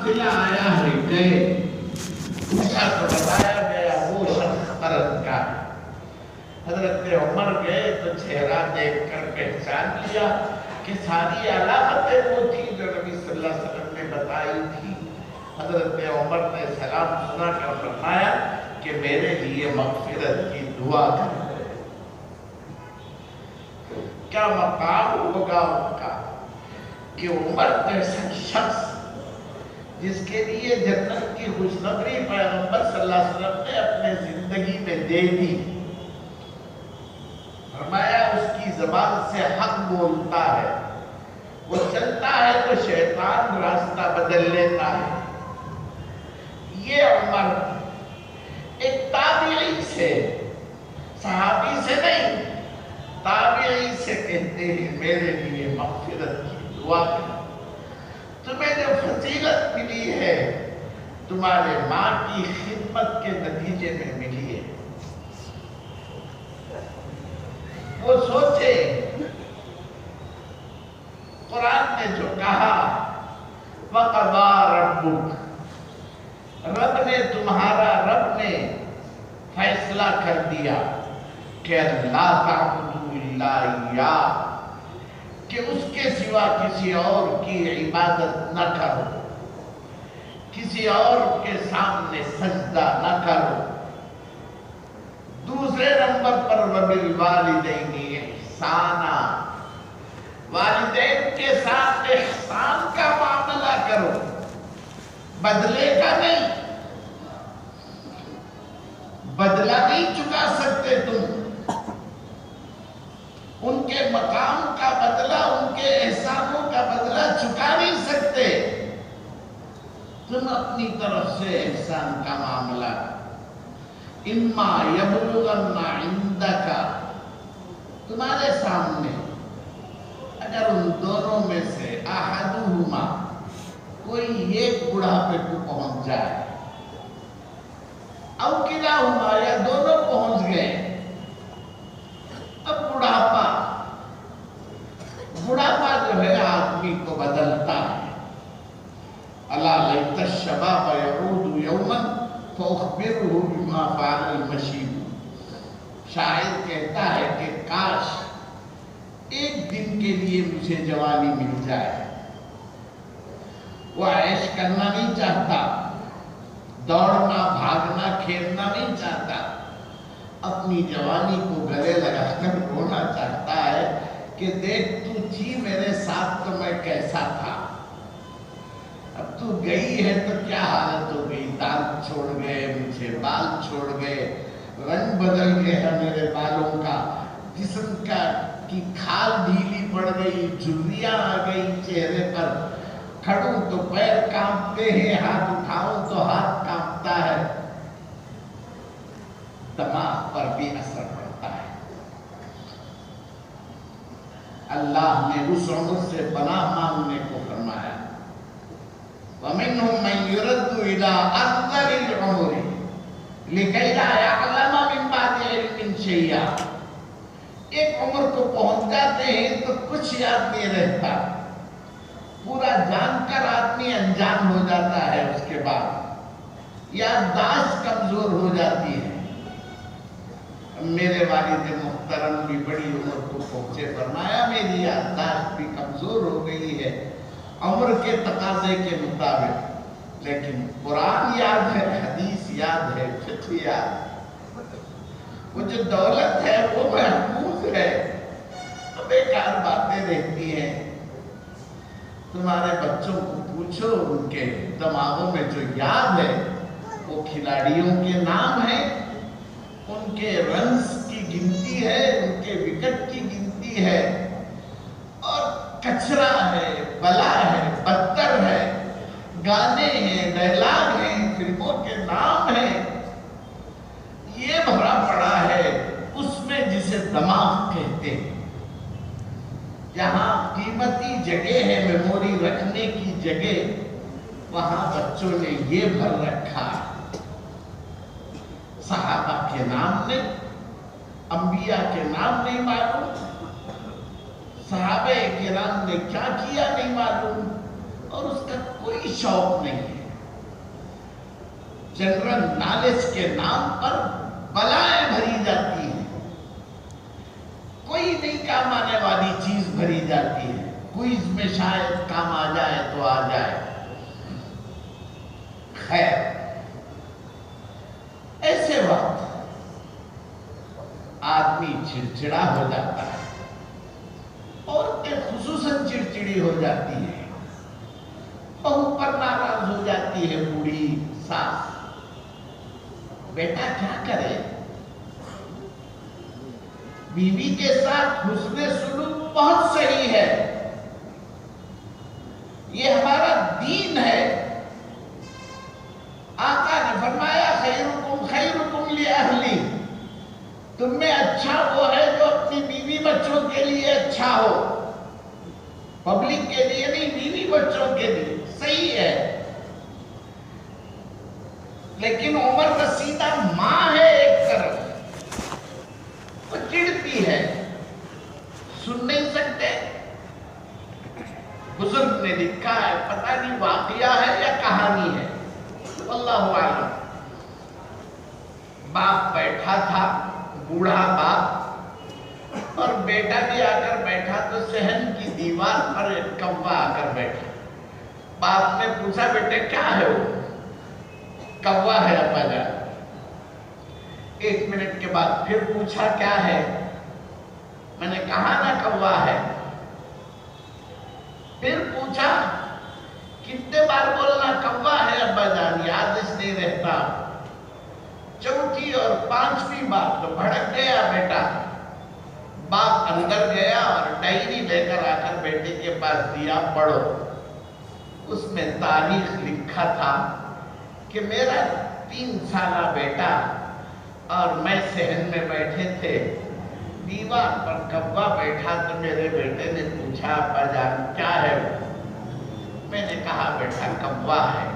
دلایا ہے گئے پوچھا تو بتایا گیا وہ شخص قرض کا ہے۔ حضرت عمر گئے تو چہرہ دیکھ کر پہچان لیا کہ ساری علامتیں وہ تھی جو نبی صلی اللہ علیہ وسلم نے بتائی تھی۔ حضرت عمر نے سلام سنا کر فرمایا کہ میرے لیے مغفرت کی دعا کریں۔ کیا مقام ہوگا ان کا کہ عمر جیسا شخص جس کے لیے جنت کی خوشخبری پیغمبر صلی اللہ علیہ وسلم نے اپنے زندگی میں دے دی، فرمایا اس کی زبان سے حق بولتا ہے، وہ چلتا ہے تو شیطان راستہ بدل لیتا ہے۔ یہ عمر ایک تابعی سے، صحابی سے نہیں، تابعی سے کہتے ہیں میرے لیے مغفرت کی دعا کریں۔ تمہیں جو فضیلت ملی ہے تمہارے ماں کی خدمت کے نتیجے میں ملی ہے۔ وہ سوچے قرآن نے جو کہا وَقَضَى رَبُّكَ، رب نے تمہارا رب نے فیصلہ کر دیا کہ لا تعبدوا الا اياه، کہ اس کے سوا کسی اور کی عبادت نہ کرو، کسی اور کے سامنے سجدہ نہ کرو۔ دوسرے نمبر پر وَبِالْوَالِدَيْنِ احسانا، والدین کے ساتھ احسان کا معاملہ کرو، بدلے کا نہیں۔ بدلہ نہیں چکا سکتے تم، ان کے مقام کا بدلہ، ان کے احسانوں کا بدلہ چکا نہیں سکتے، تم اپنی طرف سے احسان کا معاملہ اما یبلغن عندک، تمہارے سامنے اگر ان دونوں میں سے احدہما کوئی ایک بڑھاپے کو پہنچ جائے، او کلاہما یا دونوں پہنچ گئے، اب بڑھاپا جو ہے آدمی کو بدلتا ہے۔ الا لیت الشباب یعود یوما فاخبره بما فعل المشیب، شاعر کہتا ہے کہ کاش ایک دن کے لیے مجھے جوانی مل جائے۔ وہ عیش کرنا نہیں چاہتا، دوڑنا بھاگنا کھیلنا نہیں چاہتا، اپنی جوانی کو گلے لگا کر رونا چاہتا ہے کہ دیکھ تو تھی میرے ساتھ تو میں کیسا تھا، اب تو گئی ہے تو کیا حالت ہو گئی، دانت چھوڑ گئے مجھے، بال چھوڑ گئے، رنگ بدل گیا میرے بالوں کا، جسم کی کھال ڈھیلی پڑ گئی، جھریاں آ گئی چہرے پر، کھڑوں تو پیر کانپتے ہیں، ہاتھ اٹھاؤں تو ہاتھ کانپتا ہے، دماغ پر بھی اثر پڑتا ہے۔ اللہ نے اس عمر سے پناہ مانگنے کو فرمایا، وَمِنْهُمْ مَنْ يُرَدُّ إِلَىٰ أَرْذَلِ الْعُمُرِ لِكَيْ لَا يَعْلَمَ مِنْ بَعْدِ عِلْمٍ شَيْئًا۔ ایک عمر کو پہنچ جاتے ہیں تو کچھ یاد نہیں رہتا، پورا جان کر آدمی انجان ہو جاتا ہے، اس کے بعد یادداشت کمزور ہو جاتی ہے۔ میرے والد محترم بھی بڑی عمر کو پہنچے، فرمایا میری یادداشت بھی کمزور ہو گئی ہے عمر کے تقاضے کے مطابق، لیکن قرآن یاد ہے، حدیث یاد ہے، فقہ یاد ہے، وہ جو دولت ہے وہ محفوظ ہے، بیکار باتیں رہتی ہیں۔ تمہارے بچوں کو پوچھو، ان کے دماغوں میں جو یاد ہے وہ کھلاڑیوں کے نام ہیں، ان کے رنز کی گنتی ہے، ان کے وکٹ کی گنتی ہے، اور کچرا ہے، بلا ہے، بدتر ہے، گانے ہیں، ڈائلاگ ہیں، فلموں کے نام ہیں، یہ بھرا پڑا ہے اس میں جسے دماغ کہتے ہیں۔ جہاں قیمتی جگہ ہے میموری رکھنے کی جگہ، وہاں بچوں نے یہ بھر رکھا ہے۔ صحابہ کے نام نہیں، انبیاء کے نام نہیں معلوم، صحابہ کرام نے کیا کیا نہیں معلوم، اور اس کا کوئی شوق نہیں ہے. جنرل نالج کے نام پر بلائیں بھری جاتی ہیں، کوئی نہیں کام آنے والی چیز بھری جاتی ہے. کوئز میں شاید کام آ جائے تو آ جائے. خیر، ایسے وقت آدمی چڑچڑا ہو جاتا ہے. عورتیں خصوصاً چڑچڑی ہو جاتی ہیں، بہو پر ناراض ہو جاتی ہے بوڑھی ساس. بیٹا کیا کرے؟ بیوی کے ساتھ حسن سلوک بہت صحیح ہے، یہ ہمارا دین ہے. آقا نے فرمایا خیرکم خیرکم لأہلی، تم میں اچھا وہ ہے جو اپنی بیوی بچوں کے لیے اچھا ہو. پبلک کے لیے نہیں، بیوی بچوں کے لیے. صحیح ہے، لیکن عمر رسیدہ ماں ہے ایک طرف، وہ چڑھتی ہے، سن نہیں سکتے. بزرگ نے لکھا ہے، پتہ نہیں واقعہ ہے یا کہانی ہے، اللہ اعلم. باپ بیٹھا تھا، بوڑھا باپ، اور بیٹا بھی آ کر بیٹھا تو صحن کی دیوار پر ایک کوا آ کر بیٹھا. باپ نے پوچھا بیٹے کیا ہے وہ؟ کوا ہے ابا جان. 1 منٹ کے بعد پھر پوچھا کیا ہے؟ میں نے کہا نا کوا ہے. پھر پوچھا، کتنے بار بولنا کوا ہے ابا جان، یاد اس نہیں رہتا. 4تھی اور 5ویں بار تو بھڑک گیا بیٹا. باپ اندر گیا اور ڈائری لے کر آ کر بیٹے کے پاس دیا، پڑھو. اس میں تاریخ لکھا تھا کہ میرا 3 سالہ بیٹا اور میں صحن میں بیٹھے تھے، دیوار پر کوا بیٹھا تو میرے بیٹے نے پوچھا ابا جان کیا ہے وہ؟ میں نے کہا بیٹا کوا ہے.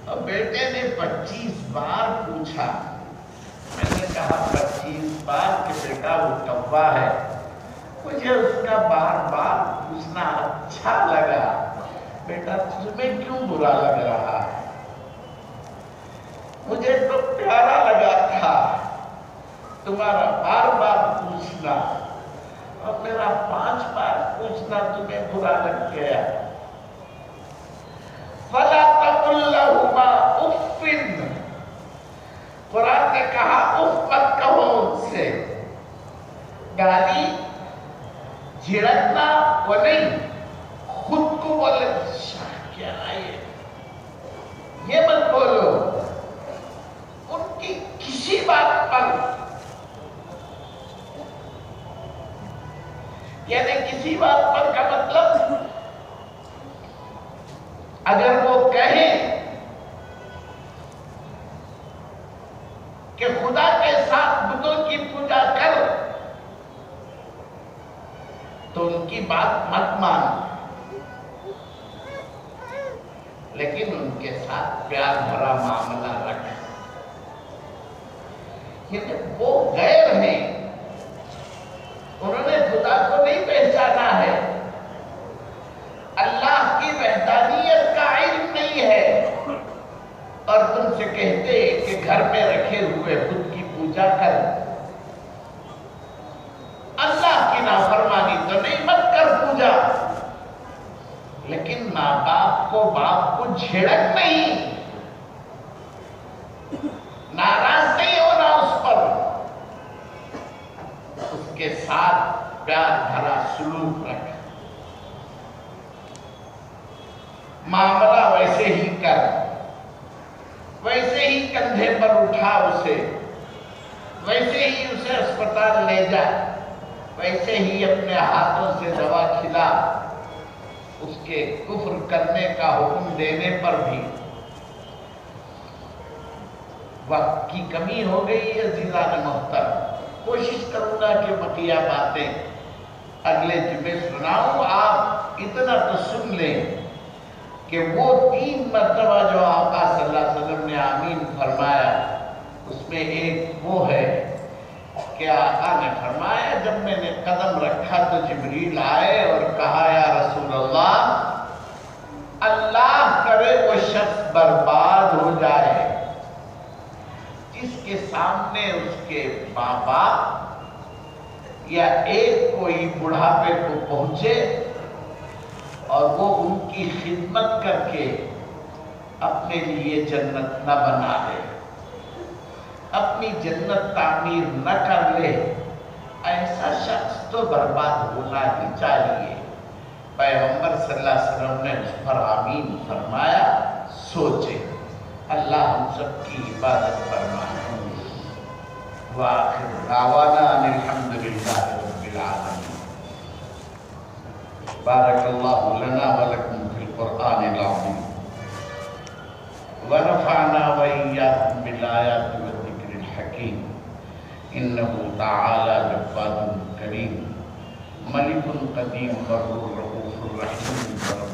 اور بیٹے نے 25 بار پوچھا. میں نے کہا 25 بار کہ بیٹا وہ کوا ہے. مجھے اس کا بار بار پوچھنا اچھا لگا. بیٹا تمہیں کیوں برا لگ رہا ہے؟ مجھے تو پیارا لگا تھا تمہارا بار بار پوچھنا، اور میرا 5 بار پوچھنا تمہیں برا لگ گیا. فَلَا تَقُلْ لَهُمَا اُفٍّ، قرآن نے کہا اف مت کہو ان سے. گالی جھڑکنا وہ نہیں، خود کو بولے کیا یہ مت بولو. ان کی کسی بات پر، یعنی کسی بات پر کا مطلب اگر وہ کہیں کہ خدا کے ساتھ بتوں کی پوجا کر تو ان کی بات مت مان، لیکن ان کے ساتھ پیار بھرا معاملہ رکھ. یعنی وہ غیر ہیں، انہوں نے خدا کو نہیں پہچانا ہے، اللہ کی وحدانیت کا علم نہیں ہے، اور تم سے کہتے کہ گھر میں رکھے ہوئے بت کی پوجا کر. اللہ کی نافرمانی تو نہیں، مت کر پوجا، لیکن ماں باپ کو جھڑک نہیں، ناراض نہیں ہونا اس پر، اس کے ساتھ پیار بھرا سلوک رکھ. معاملہ ویسے ہی کر، ویسے ہی کندھے پر اٹھا اسے، ویسے ہی اسے اسپتال لے جا، ویسے ہی اپنے ہاتھوں سے دوا کھلا. اس کے کفر کرنے کا حکم دینے پر بھی وقت کی کمی ہو گئی ہے. عزیزان محترم، کوشش کروں گا کہ بقیہ باتیں اگلے جمعے سناؤں. آپ اتنا تو سن لیں کہ وہ 3 مرتبہ جو آقا صلی اللہ علیہ وسلم نے آمین فرمایا، اس میں ایک وہ ہے کہ آقا نے فرمایا جب میں نے قدم رکھا تو جبریل آئے اور کہا یا رسول اللہ اللہ کرے وہ شخص برباد ہو جائے جس کے سامنے اس کے ماں باپ یا ایک کوئی بڑھاپے کو پہنچے اور وہ ان کی خدمت کر کے اپنے لیے جنت نہ بنا لے، اپنی جنت تعمیر نہ کر لے، ایسا شخص تو برباد ہونا ہی چاہیے۔ پیغمبر صلی اللہ علیہ وسلم نے اس پر آمین فرمایا۔ سوچے اللہ ہم سب کی عبادت فرمائے۔ وآخر دعوانا ان الحمدللہ رب العالمین۔ بارک اللہ لنا ولکم فی القرآن العظیم ونفعنا وإياكم بالآيات والذکر الحکیم۔ انه تعالی جواد کریم ملک قدیم بر الرؤوف الرحیم۔